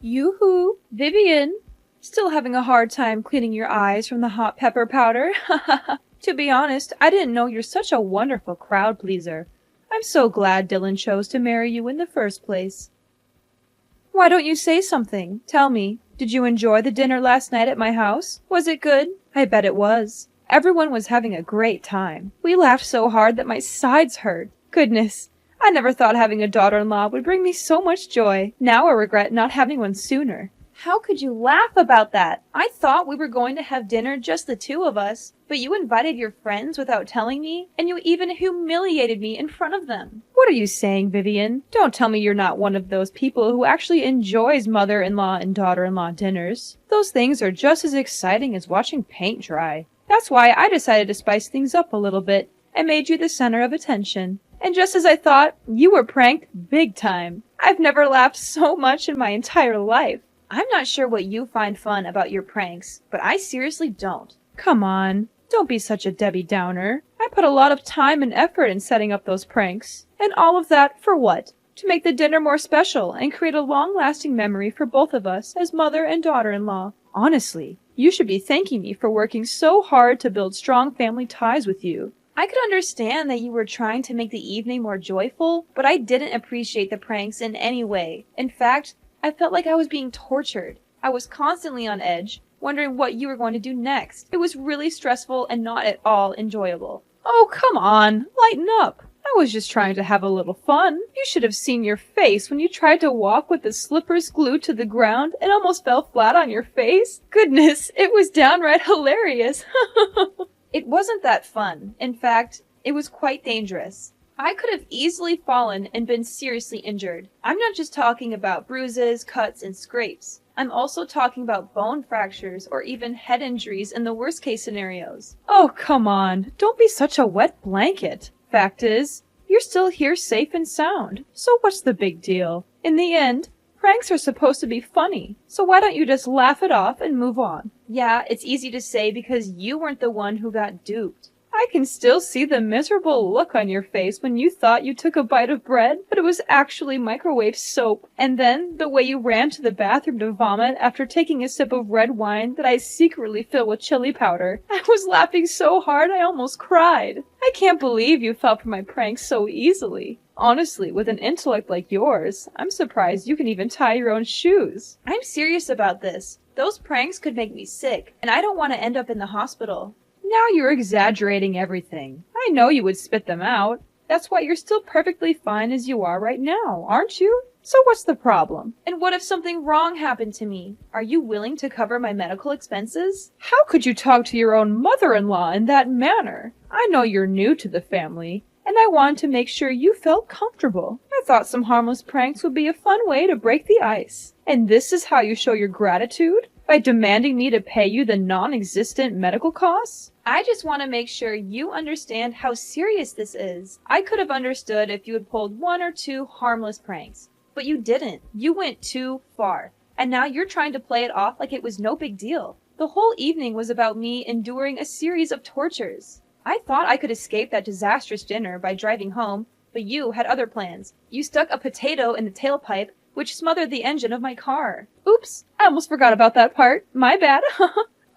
Yoo-hoo, Vivian. Still having a hard time cleaning your eyes from the hot pepper powder? To be honest, I didn't know you're such a wonderful crowd pleaser. I'm so glad Dylan chose to marry you in the first place. Why don't you say something? Tell me, did you enjoy the dinner last night at my house? Was it good? I bet it was. Everyone was having a great time. We laughed so hard that my sides hurt. Goodness, I never thought having a daughter-in-law would bring me so much joy. Now I regret not having one sooner. How could you laugh about that? I thought we were going to have dinner just the two of us, but you invited your friends without telling me, and you even humiliated me in front of them. What are you saying, Vivian? Don't tell me you're not one of those people who actually enjoys mother-in-law and daughter-in-law dinners. Those things are just as exciting as watching paint dry. That's why I decided to spice things up a little bit and made you the center of attention. And just as I thought, you were pranked big time. I've never laughed so much in my entire life. I'm not sure what you find fun about your pranks, but I seriously don't. Come on, don't be such a Debbie Downer. I put a lot of time and effort in setting up those pranks. And all of that for what? To make the dinner more special and create a long-lasting memory for both of us as mother and daughter-in-law. Honestly, you should be thanking me for working so hard to build strong family ties with you. I could understand that you were trying to make the evening more joyful, but I didn't appreciate the pranks in any way. In fact, I felt like I was being tortured. I was constantly on edge, wondering what you were going to do next. It was really stressful and not at all enjoyable. Oh, come on, lighten up. I was just trying to have a little fun. You should have seen your face when you tried to walk with the slippers glued to the ground and almost fell flat on your face. Goodness, it was downright hilarious. It wasn't that fun. In fact, it was quite dangerous. I could have easily fallen and been seriously injured. I'm not just talking about bruises, cuts, and scrapes. I'm also talking about bone fractures or even head injuries in the worst case scenarios. Oh, come on. Don't be such a wet blanket. Fact is, you're still here safe and sound. So what's the big deal? In the end, pranks are supposed to be funny. So why don't you just laugh it off and move on? Yeah, it's easy to say because you weren't the one who got duped. I can still see the miserable look on your face when you thought you took a bite of bread, but it was actually microwave soap. And then the way you ran to the bathroom to vomit after taking a sip of red wine that I secretly filled with chili powder. I was laughing so hard I almost cried. I can't believe you fell for my pranks so easily. Honestly, with an intellect like yours, I'm surprised you can even tie your own shoes. I'm serious about this. Those pranks could make me sick, and I don't want to end up in the hospital. Now you're exaggerating everything. I know you would spit them out. That's why you're still perfectly fine as you are right now, aren't you? So what's the problem? And what if something wrong happened to me? Are you willing to cover my medical expenses? How could you talk to your own mother-in-law in that manner? I know you're new to the family, and I wanted to make sure you felt comfortable. I thought some harmless pranks would be a fun way to break the ice. And this is how you show your gratitude? By demanding me to pay you the non-existent medical costs? I just want to make sure you understand how serious this is. I could have understood if you had pulled one or two harmless pranks, but you didn't. You went too far, and now you're trying to play it off like it was no big deal. The whole evening was about me enduring a series of tortures. I thought I could escape that disastrous dinner by driving home, but you had other plans. You stuck a potato in the tailpipe, which smothered the engine of my car. Oops, I almost forgot about that part. My bad.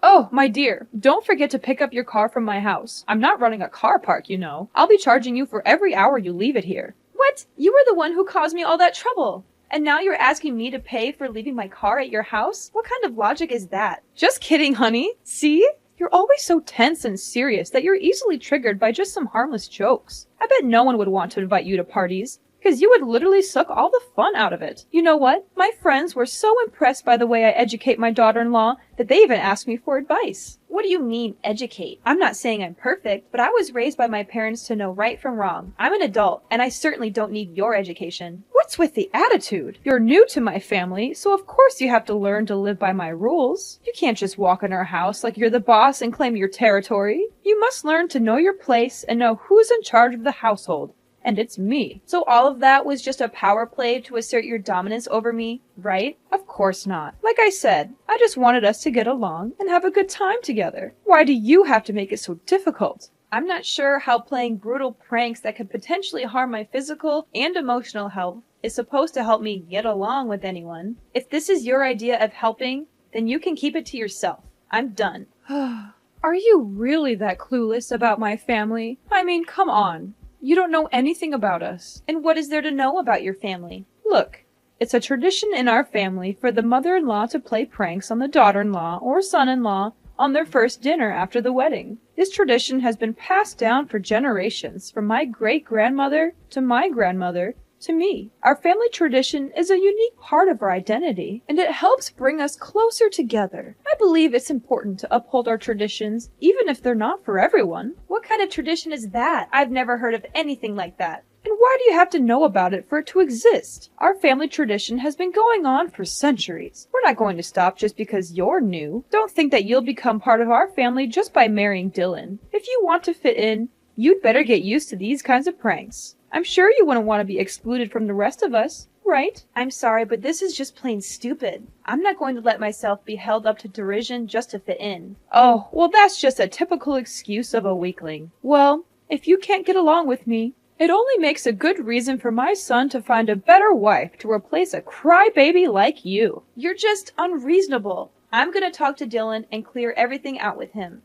Oh, my dear, don't forget to pick up your car from my house. I'm not running a car park, you know. I'll be charging you for every hour you leave it here. What? You were the one who caused me all that trouble. And now you're asking me to pay for leaving my car at your house? What kind of logic is that? Just kidding, honey. See? You're always so tense and serious that you're easily triggered by just some harmless jokes. I bet no one would want to invite you to parties, because you would literally suck all the fun out of it. You know what? My friends were so impressed by the way I educate my daughter-in-law that they even asked me for advice. What do you mean, educate? I'm not saying I'm perfect, but I was raised by my parents to know right from wrong. I'm an adult, and I certainly don't need your education. What's with the attitude? You're new to my family, so of course you have to learn to live by my rules. You can't just walk in our house like you're the boss and claim your territory. You must learn to know your place and know who's in charge of the household. And it's me. So all of that was just a power play to assert your dominance over me, right? Of course not. Like I said, I just wanted us to get along and have a good time together. Why do you have to make it so difficult? I'm not sure how playing brutal pranks that could potentially harm my physical and emotional health is supposed to help me get along with anyone. If this is your idea of helping, then you can keep it to yourself. I'm done. Are you really that clueless about my family? I mean, come on. You don't know anything about us. And what is there to know about your family? Look, it's a tradition in our family for the mother-in-law to play pranks on the daughter-in-law or son-in-law on their first dinner after the wedding. This tradition has been passed down for generations, from my great-grandmother to my grandmother to me. Our family tradition is a unique part of our identity, and it helps bring us closer together. I believe it's important to uphold our traditions, even if they're not for everyone. What kind of tradition is that? I've never heard of anything like that. And why do you have to know about it for it to exist? Our family tradition has been going on for centuries. We're not going to stop just because you're new. Don't think that you'll become part of our family just by marrying Dylan. If you want to fit in, you'd better get used to these kinds of pranks. I'm sure you wouldn't want to be excluded from the rest of us, right? I'm sorry, but this is just plain stupid. I'm not going to let myself be held up to derision just to fit in. Oh, well, that's just a typical excuse of a weakling. Well, if you can't get along with me, it only makes a good reason for my son to find a better wife to replace a crybaby like you. You're just unreasonable. I'm going to talk to Dylan and clear everything out with him.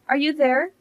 Are you there?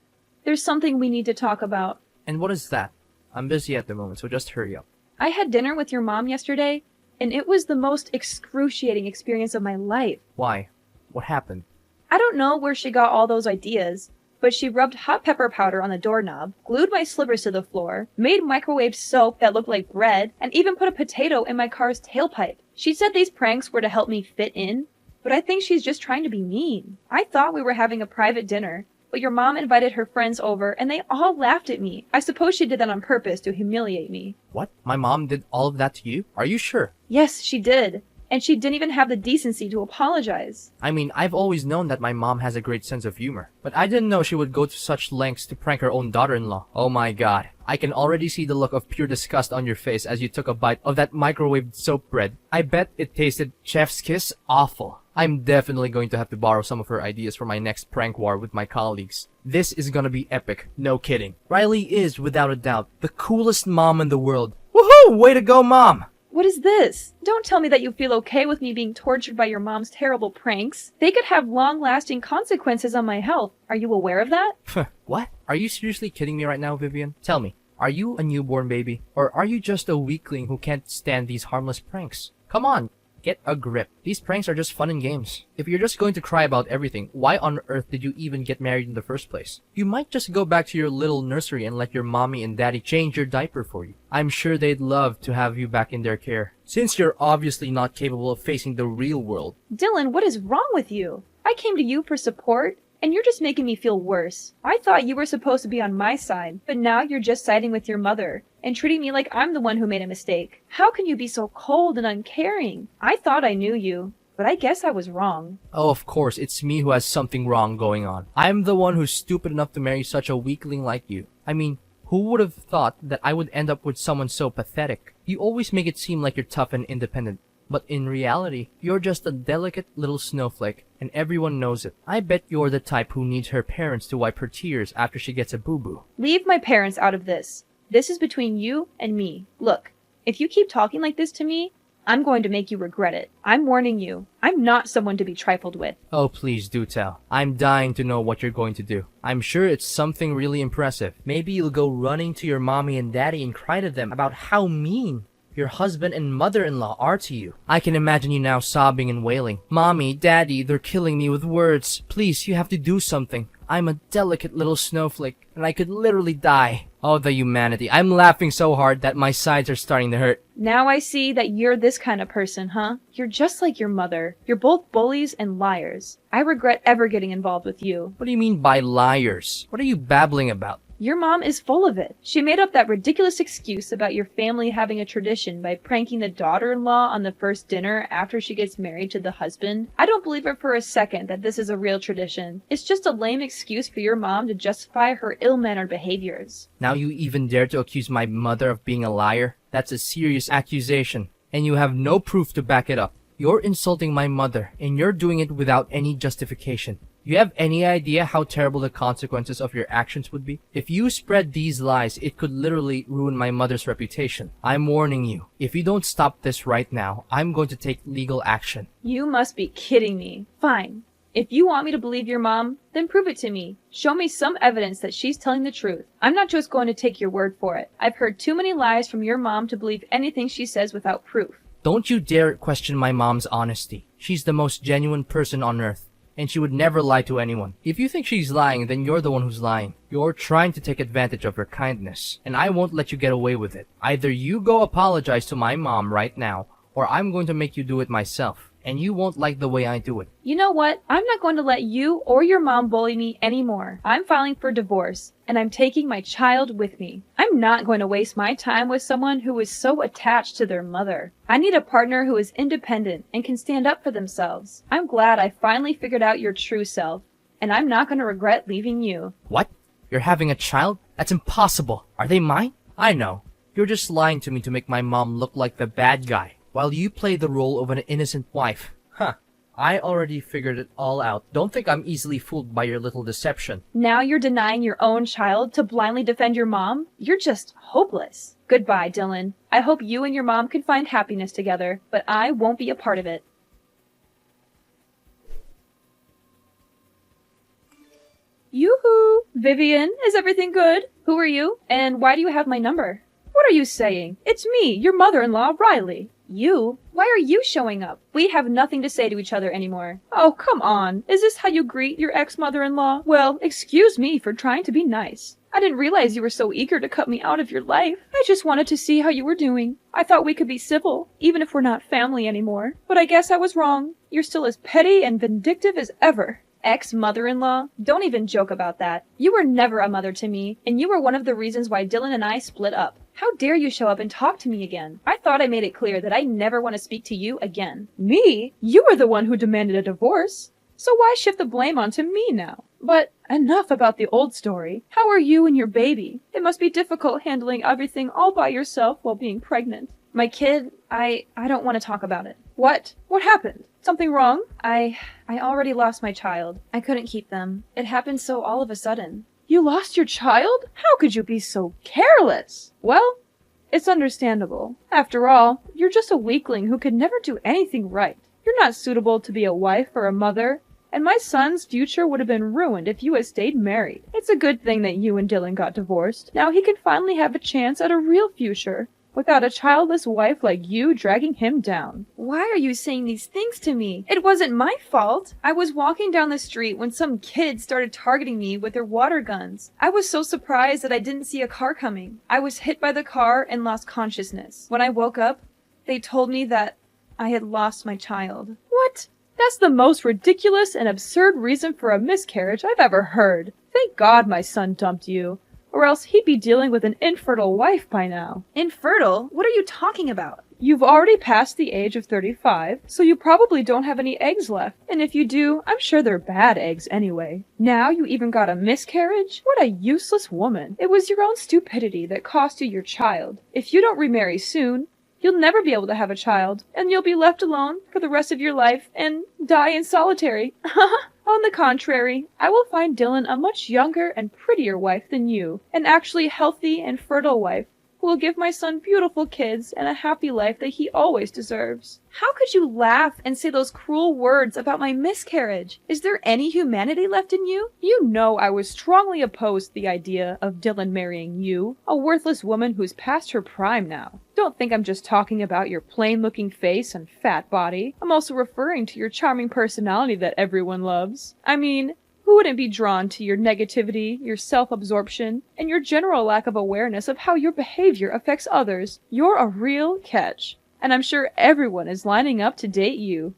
There's something we need to talk about. And what is that? I'm busy at the moment, so just hurry up. I had dinner with your mom yesterday, and it was the most excruciating experience of my life. Why? What happened? I don't know where she got all those ideas, but she rubbed hot pepper powder on the doorknob, glued my slippers to the floor, made microwave soap that looked like bread, and even put a potato in my car's tailpipe. She said these pranks were to help me fit in, but I think she's just trying to be mean. I thought we were having a private dinner, but your mom invited her friends over, and they all laughed at me. I suppose she did that on purpose to humiliate me. What? My mom did all of that to you? Are you sure? Yes, she did. And she didn't even have the decency to apologize. I mean, I've always known that my mom has a great sense of humor, but I didn't know she would go to such lengths to prank her own daughter-in-law. Oh my god. I can already see the look of pure disgust on your face as you took a bite of that microwaved soap bread. I bet it tasted chef's kiss awful. I'm definitely going to have to borrow some of her ideas for my next prank war with my colleagues. This is gonna be epic, no kidding. Riley is, without a doubt, the coolest mom in the world. Woohoo! Way to go, Mom! What is this? Don't tell me that you feel okay with me being tortured by your mom's terrible pranks. They could have long-lasting consequences on my health. Are you aware of that? What? Are you seriously kidding me right now, Vivian? Tell me, are you a newborn baby? Or are you just a weakling who can't stand these harmless pranks? Come on, get a grip. These pranks are just fun and games. If you're just going to cry about everything, why on earth did you even get married in the first place? You might just go back to your little nursery and let your mommy and daddy change your diaper for you. I'm sure they'd love to have you back in their care, since you're obviously not capable of facing the real world. Dylan, what is wrong with you? I came to you for support, and you're just making me feel worse. I thought you were supposed to be on my side, but now you're just siding with your mother and treating me like I'm the one who made a mistake. How can you be so cold and uncaring? I thought I knew you, but I guess I was wrong. Oh, of course, it's me who has something wrong going on. I'm the one who's stupid enough to marry such a weakling like you. I mean, who would have thought that I would end up with someone so pathetic? You always make it seem like you're tough and independent, but in reality, you're just a delicate little snowflake, and everyone knows it. I bet you're the type who needs her parents to wipe her tears after she gets a boo-boo. Leave my parents out of this. This is between you and me. Look, if you keep talking like this to me, I'm going to make you regret it. I'm warning you. I'm not someone to be trifled with. Oh, please do tell. I'm dying to know what you're going to do. I'm sure it's something really impressive. Maybe you'll go running to your mommy and daddy and cry to them about how mean your husband and mother-in-law are to you. I can imagine you now sobbing and wailing. Mommy, Daddy, they're killing me with words. Please, you have to do something. I'm a delicate little snowflake, and I could literally die. Oh, the humanity. I'm laughing so hard that my sides are starting to hurt. Now I see that you're this kind of person, huh? You're just like your mother. You're both bullies and liars. I regret ever getting involved with you. What do you mean by liars? What are you babbling about? Your mom is full of it. She made up that ridiculous excuse about your family having a tradition by pranking the daughter-in-law on the first dinner after she gets married to the husband. I don't believe her for a second that this is a real tradition. It's just a lame excuse for your mom to justify her ill-mannered behaviors. Now you even dare to accuse my mother of being a liar? That's a serious accusation, and you have no proof to back it up. You're insulting my mother, and you're doing it without any justification. You have any idea how terrible the consequences of your actions would be? If you spread these lies, it could literally ruin my mother's reputation. I'm warning you. If you don't stop this right now, I'm going to take legal action. You must be kidding me. Fine. If you want me to believe your mom, then prove it to me. Show me some evidence that she's telling the truth. I'm not just going to take your word for it. I've heard too many lies from your mom to believe anything she says without proof. Don't you dare question my mom's honesty. She's the most genuine person on earth, and she would never lie to anyone. If you think she's lying, then you're the one who's lying. You're trying to take advantage of her kindness, and I won't let you get away with it. Either you go apologize to my mom right now, or I'm going to make you do it myself. And you won't like the way I do it. You know what? I'm not going to let you or your mom bully me anymore. I'm filing for divorce, and I'm taking my child with me. I'm not going to waste my time with someone who is so attached to their mother. I need a partner who is independent and can stand up for themselves. I'm glad I finally figured out your true self, and I'm not going to regret leaving you. What? You're having a child? That's impossible. Are they mine? I know. You're just lying to me to make my mom look like the bad guy, while you play the role of an innocent wife. Huh. I already figured it all out. Don't think I'm easily fooled by your little deception. Now you're denying your own child to blindly defend your mom? You're just hopeless. Goodbye, Dylan. I hope you and your mom can find happiness together, but I won't be a part of it. Yoo-hoo! Vivian, is everything good? Who are you? And why do you have my number? What are you saying? It's me, your mother-in-law, Riley. You? Why are you showing up? We have nothing to say to each other anymore. Oh, come on. Is this how you greet your ex-mother-in-law? Well, excuse me for trying to be nice. I didn't realize you were so eager to cut me out of your life. I just wanted to see how you were doing. I thought we could be civil, even if we're not family anymore. But I guess I was wrong. You're still as petty and vindictive as ever. Ex-mother-in-law? Don't even joke about that. You were never a mother to me, and you were one of the reasons why Dylan and I split up. How dare you show up and talk to me again? I thought I made it clear that I never want to speak to you again. Me? You were the one who demanded a divorce. So why shift the blame onto me now? But enough about the old story. How are you and your baby? It must be difficult handling everything all by yourself while being pregnant. My kid, I don't want to talk about it. What? What happened? Something wrong? I already lost my child. I couldn't keep them. It happened so all of a sudden. You lost your child? How could you be so careless? Well, it's understandable. After all, you're just a weakling who could never do anything right. You're not suitable to be a wife or a mother, and my son's future would have been ruined if you had stayed married. It's a good thing that you and Dylan got divorced. Now he can finally have a chance at a real future, without a childless wife like you dragging him down. Why are you saying these things to me? It wasn't my fault. I was walking down the street when some kids started targeting me with their water guns. I was so surprised that I didn't see a car coming. I was hit by the car and lost consciousness. When I woke up, they told me that I had lost my child. What? That's the most ridiculous and absurd reason for a miscarriage I've ever heard. Thank God my son dumped you, or else he'd be dealing with an infertile wife by now. Infertile? What are you talking about? You've already passed the age of 35, so you probably don't have any eggs left. And if you do, I'm sure they're bad eggs anyway. Now you even got a miscarriage? What a useless woman. It was your own stupidity that cost you your child. If you don't remarry soon, you'll never be able to have a child, and you'll be left alone for the rest of your life and die in solitary. On the contrary, I will find Dylan a much younger and prettier wife than you, an actually healthy and fertile wife who will give my son beautiful kids and a happy life that he always deserves. How could you laugh and say those cruel words about my miscarriage? Is there any humanity left in you? You know I was strongly opposed to the idea of Dylan marrying you, a worthless woman who's past her prime now. Don't think I'm just talking about your plain-looking face and fat body. I'm also referring to your charming personality that everyone loves. I mean, who wouldn't be drawn to your negativity, your self-absorption, and your general lack of awareness of how your behavior affects others? You're a real catch, and I'm sure everyone is lining up to date you.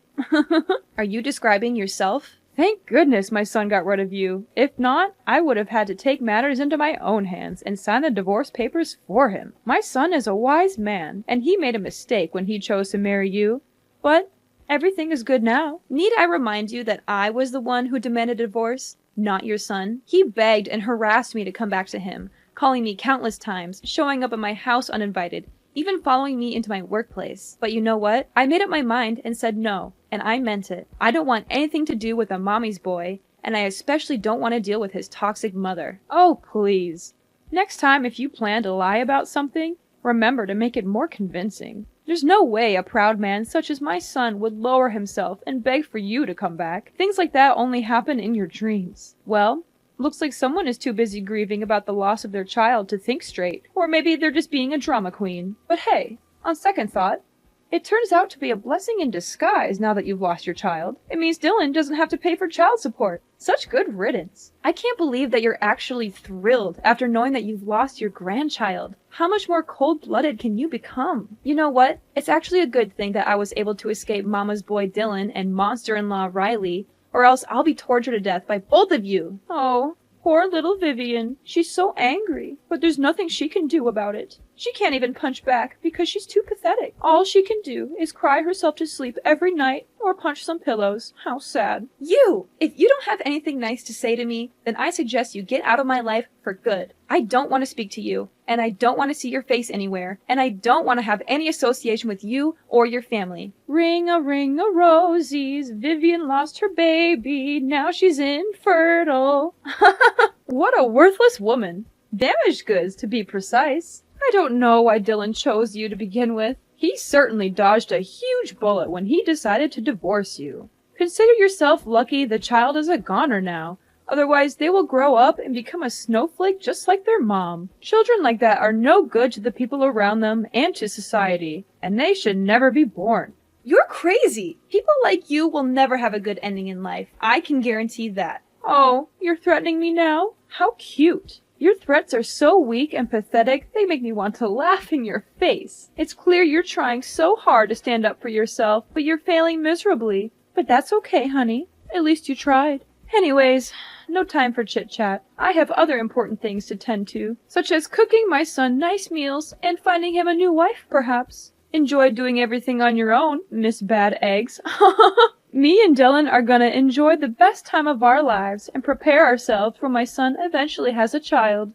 Are you describing yourself? Thank goodness my son got rid of you. If not, I would have had to take matters into my own hands and sign the divorce papers for him. My son is a wise man, and he made a mistake when he chose to marry you. But everything is good now. Need I remind you that I was the one who demanded a divorce, not your son? He begged and harassed me to come back to him, calling me countless times, showing up at my house uninvited, even following me into my workplace. But you know what? I made up my mind and said no, and I meant it. I don't want anything to do with a mommy's boy, and I especially don't want to deal with his toxic mother. Oh, please. Next time if you plan to lie about something, remember to make it more convincing. There's no way a proud man such as my son would lower himself and beg for you to come back. Things like that only happen in your dreams. Well, looks like someone is too busy grieving about the loss of their child to think straight. Or maybe they're just being a drama queen. But hey, on second thought, it turns out to be a blessing in disguise now that you've lost your child. It means Dylan doesn't have to pay for child support. Such good riddance. I can't believe that you're actually thrilled after knowing that you've lost your grandchild. How much more cold-blooded can you become? You know what? It's actually a good thing that I was able to escape Mama's boy Dylan and monster-in-law Riley, or else I'll be tortured to death by both of you. Oh, poor little Vivian. She's so angry, but there's nothing she can do about it. She can't even punch back because she's too pathetic. All she can do is cry herself to sleep every night or punch some pillows. How sad. You! If you don't have anything nice to say to me, then I suggest you get out of my life for good. I don't want to speak to you, and I don't want to see your face anywhere, and I don't want to have any association with you or your family. Ring a rosies, Vivian lost her baby, now she's infertile. What a worthless woman. Damaged goods, to be precise. I don't know why Dylan chose you to begin with. He certainly dodged a huge bullet when he decided to divorce you. Consider yourself lucky the child is a goner now. Otherwise, they will grow up and become a snowflake just like their mom. Children like that are no good to the people around them and to society, and they should never be born. You're crazy! People like you will never have a good ending in life. I can guarantee that. Oh, you're threatening me now? How cute. Your threats are so weak and pathetic, they make me want to laugh in your face. It's clear you're trying so hard to stand up for yourself, but you're failing miserably. But that's okay, honey. At least you tried. Anyways, no time for chit-chat. I have other important things to tend to, such as cooking my son nice meals and finding him a new wife, perhaps. Enjoy doing everything on your own, Miss Bad Eggs. Me and Dylan are gonna enjoy the best time of our lives and prepare ourselves for my son eventually has a child.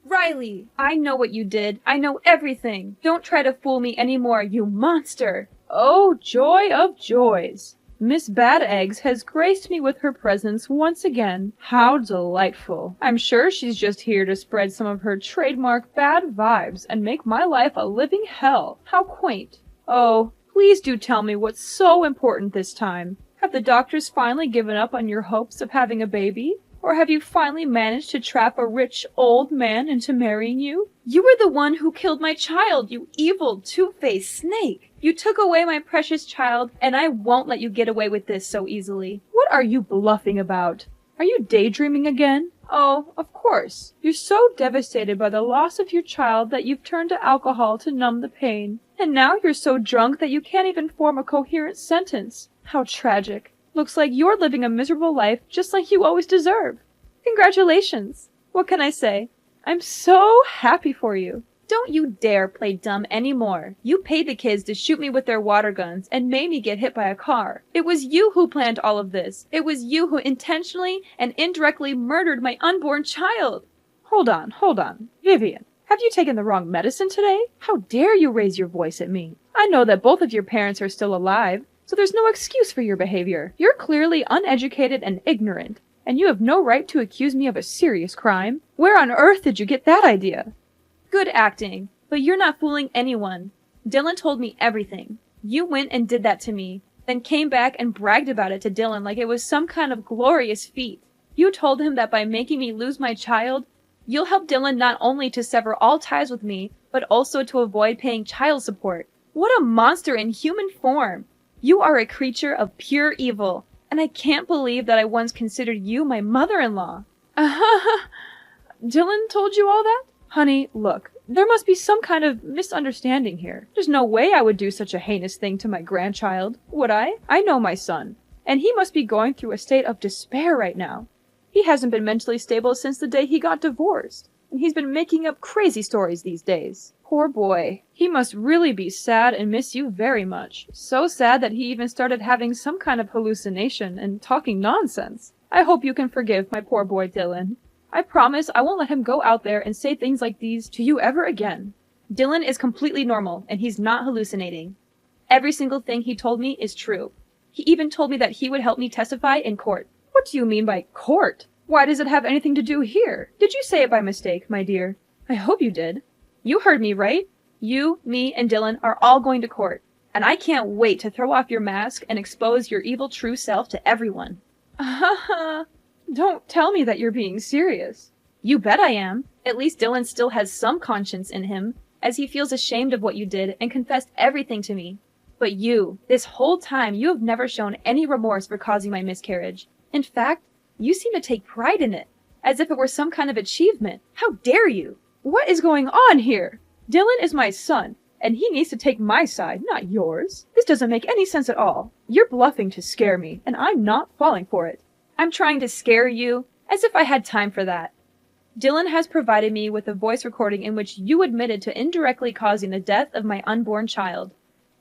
Riley, I know what you did. I know everything. Don't try to fool me anymore, you monster. Oh, joy of joys. Miss Bad Eggs has graced me with her presence once again. How delightful. I'm sure she's just here to spread some of her trademark bad vibes and make my life a living hell. How quaint. Oh, please do tell me what's so important this time. Have the doctors finally given up on your hopes of having a baby? Or have you finally managed to trap a rich old man into marrying you? You were the one who killed my child, you evil two-faced snake. You took away my precious child, and I won't let you get away with this so easily. What are you bluffing about? Are you daydreaming again? Oh, of course. You're so devastated by the loss of your child that you've turned to alcohol to numb the pain. And now you're so drunk that you can't even form a coherent sentence. How tragic. Looks like you're living a miserable life just like you always deserve. Congratulations. What can I say? I'm so happy for you. Don't you dare play dumb anymore. You paid the kids to shoot me with their water guns and made me get hit by a car. It was you who planned all of this. It was you who intentionally and indirectly murdered my unborn child. Hold on. Vivian, have you taken the wrong medicine today? How dare you raise your voice at me? I know that both of your parents are still alive, so there's no excuse for your behavior. You're clearly uneducated and ignorant, and you have no right to accuse me of a serious crime. Where on earth did you get that idea? Good acting, but you're not fooling anyone. Dylan told me everything. You went and did that to me, then came back and bragged about it to Dylan like it was some kind of glorious feat. You told him that by making me lose my child, you'll help Dylan not only to sever all ties with me, but also to avoid paying child support. What a monster in human form! You are a creature of pure evil, and I can't believe that I once considered you my mother-in-law. Dylan told you all that? Honey, look, there must be some kind of misunderstanding here. There's no way I would do such a heinous thing to my grandchild, would I? I know my son, and he must be going through a state of despair right now. He hasn't been mentally stable since the day he got divorced, and he's been making up crazy stories these days. Poor boy. He must really be sad and miss you very much. So sad that he even started having some kind of hallucination and talking nonsense. I hope you can forgive my poor boy Dylan. I promise I won't let him go out there and say things like these to you ever again. Dylan is completely normal, and he's not hallucinating. Every single thing he told me is true. He even told me that he would help me testify in court. What do you mean by court? Why does it have anything to do here? Did you say it by mistake, my dear? I hope you did. You heard me, right? You, me, and Dylan are all going to court, and I can't wait to throw off your mask and expose your evil true self to everyone. Don't tell me that you're being serious. You bet I am. At least Dylan still has some conscience in him, as he feels ashamed of what you did and confessed everything to me. But you, this whole time, you have never shown any remorse for causing my miscarriage. In fact, you seem to take pride in it, as if it were some kind of achievement. How dare you? What is going on here? Dylan is my son, and he needs to take my side, not yours. This doesn't make any sense at all. You're bluffing to scare me, and I'm not falling for it. I'm trying to scare you, as if I had time for that. Dylan has provided me with a voice recording in which you admitted to indirectly causing the death of my unborn child.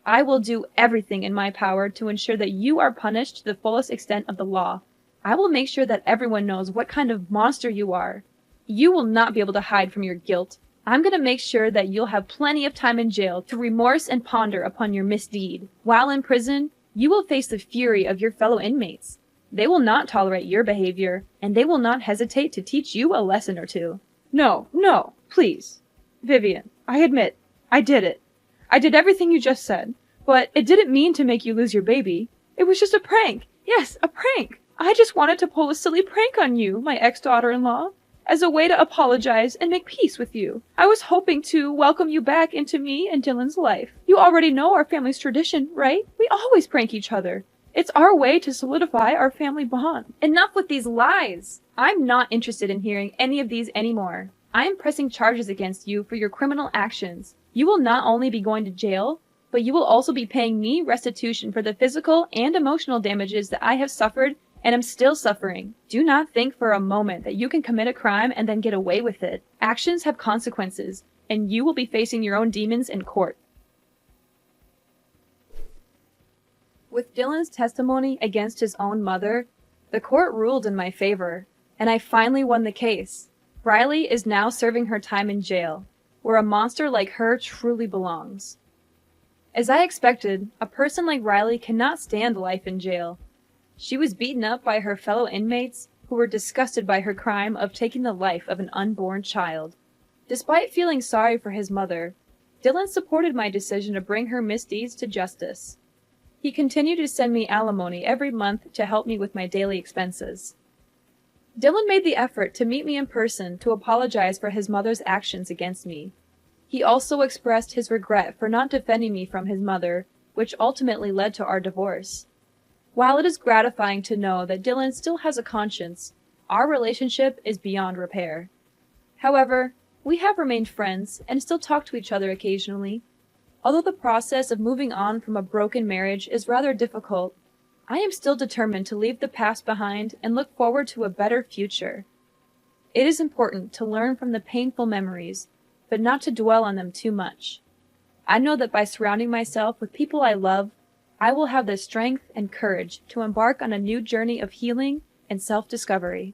I will do everything in my power to ensure that you are punished to the fullest extent of the law. I will make sure that everyone knows what kind of monster you are. You will not be able to hide from your guilt. I'm going to make sure that you'll have plenty of time in jail to remorse and ponder upon your misdeed. While in prison, you will face the fury of your fellow inmates. They will not tolerate your behavior, and they will not hesitate to teach you a lesson or two. No, please. Vivian, I admit, I did it. I did everything you just said, but it didn't mean to make you lose your baby. It was just a prank. Yes, a prank. I just wanted to pull a silly prank on you, my ex-daughter-in-law, as a way to apologize and make peace with you. I was hoping to welcome you back into me and Dylan's life. You already know our family's tradition, right? We always prank each other. It's our way to solidify our family bond. Enough with these lies! I'm not interested in hearing any of these anymore. I am pressing charges against you for your criminal actions. You will not only be going to jail, but you will also be paying me restitution for the physical and emotional damages that I have suffered and am still suffering. Do not think for a moment that you can commit a crime and then get away with it. Actions have consequences, and you will be facing your own demons in court. With Dylan's testimony against his own mother, the court ruled in my favor, and I finally won the case. Riley is now serving her time in jail, where a monster like her truly belongs. As I expected, a person like Riley cannot stand life in jail. She was beaten up by her fellow inmates, who were disgusted by her crime of taking the life of an unborn child. Despite feeling sorry for his mother, Dylan supported my decision to bring her misdeeds to justice. He continued to send me alimony every month to help me with my daily expenses. Dylan made the effort to meet me in person to apologize for his mother's actions against me. He also expressed his regret for not defending me from his mother, which ultimately led to our divorce. While it is gratifying to know that Dylan still has a conscience, our relationship is beyond repair. However, we have remained friends and still talk to each other occasionally. Although the process of moving on from a broken marriage is rather difficult, I am still determined to leave the past behind and look forward to a better future. It is important to learn from the painful memories, but not to dwell on them too much. I know that by surrounding myself with people I love, I will have the strength and courage to embark on a new journey of healing and self-discovery.